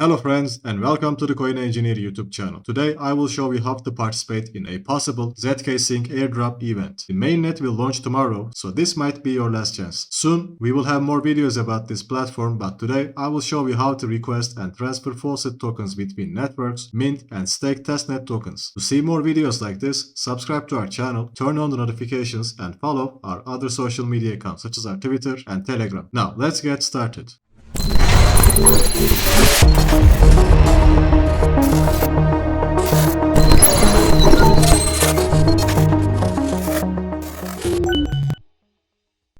Hello friends and welcome to the Coin Engineer YouTube channel. Today I will show you how to participate in a possible zkSync airdrop event. The mainnet will launch tomorrow, so this might be your last chance. Soon we will have more videos about this platform, but today I will show you how to request and transfer faucet tokens between networks, mint and stake testnet tokens. To see more videos like this, subscribe to our channel, turn on the notifications and follow our other social media accounts such as our Twitter and Telegram. Now let's get started.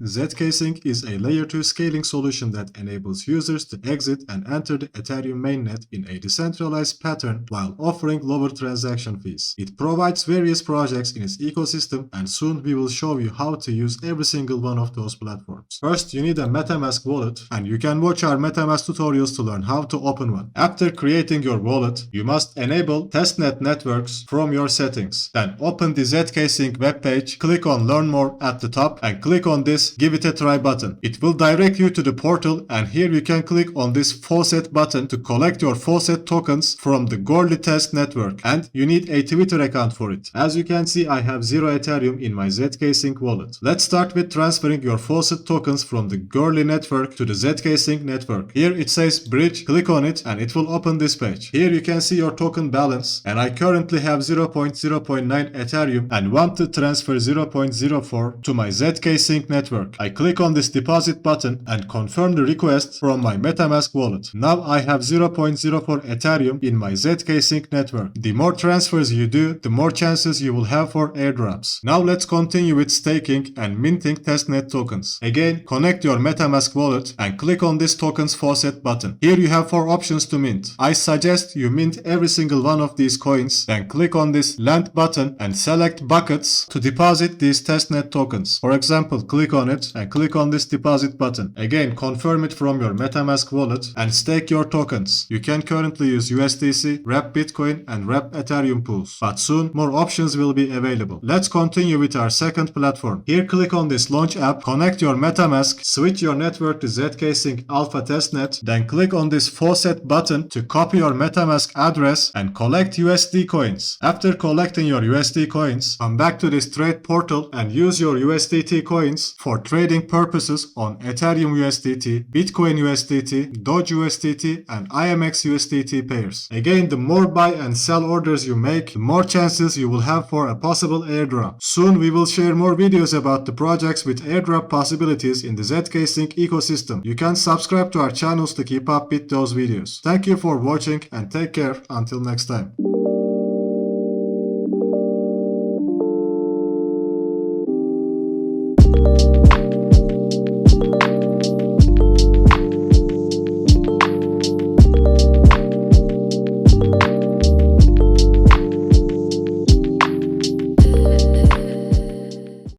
zkSync is a layer 2 scaling solution that enables users to exit and enter the Ethereum mainnet in a decentralized pattern while offering lower transaction fees. It provides various projects in its ecosystem, and soon we will show you how to use every single one of those platforms. First, you need a MetaMask wallet, and you can watch our MetaMask tutorials to learn how to open one. After creating your wallet, you must enable testnet networks from your settings. Then open the zkSync webpage, click on Learn More at the top, and click on this Give it a try button. It will direct you to the portal, and here you can click on this faucet button to collect your faucet tokens from the Goerli test network, and you need a Twitter account for it. As you can see, I have 0 Ethereum in my zkSync wallet. Let's start with transferring your faucet tokens from the Goerli network to the zkSync network. Here it says bridge, click on it and it will open this page. Here you can see your token balance, and I currently have 0.0.9 Ethereum and want to transfer 0.04 to my zkSync network. I click on this deposit button and confirm the request from my MetaMask wallet. Now I have 0.04 Ethereum in my zkSync network. The more transfers you do, the more chances you will have for airdrops. Now let's continue with staking and minting testnet tokens. Again, connect your MetaMask wallet and click on this tokens faucet button. Here you have 4 options to mint. I suggest you mint every single one of these coins, then click on this land button and select buckets to deposit these testnet tokens. For example, click on it and click on this deposit button. Again, confirm it from your MetaMask wallet and stake your tokens. You can currently use USDC, wrap Bitcoin and wrap Ethereum pools, but soon more options will be available. Let's continue with our second platform. Here click on this launch app, connect your MetaMask, switch your network to zkSync Alpha testnet, then click on this faucet button to copy your MetaMask address and collect USD coins. After collecting your USD coins, come back to this trade portal and use your USDT coins for trading purposes on Ethereum USDT, Bitcoin USDT, Doge USDT and IMX USDT pairs. Again, the more buy and sell orders you make, the more chances you will have for a possible airdrop. Soon we will share more videos about the projects with airdrop possibilities in the zkSync ecosystem. You can subscribe to our channels to keep up with those videos. Thank you for watching and take care until next time.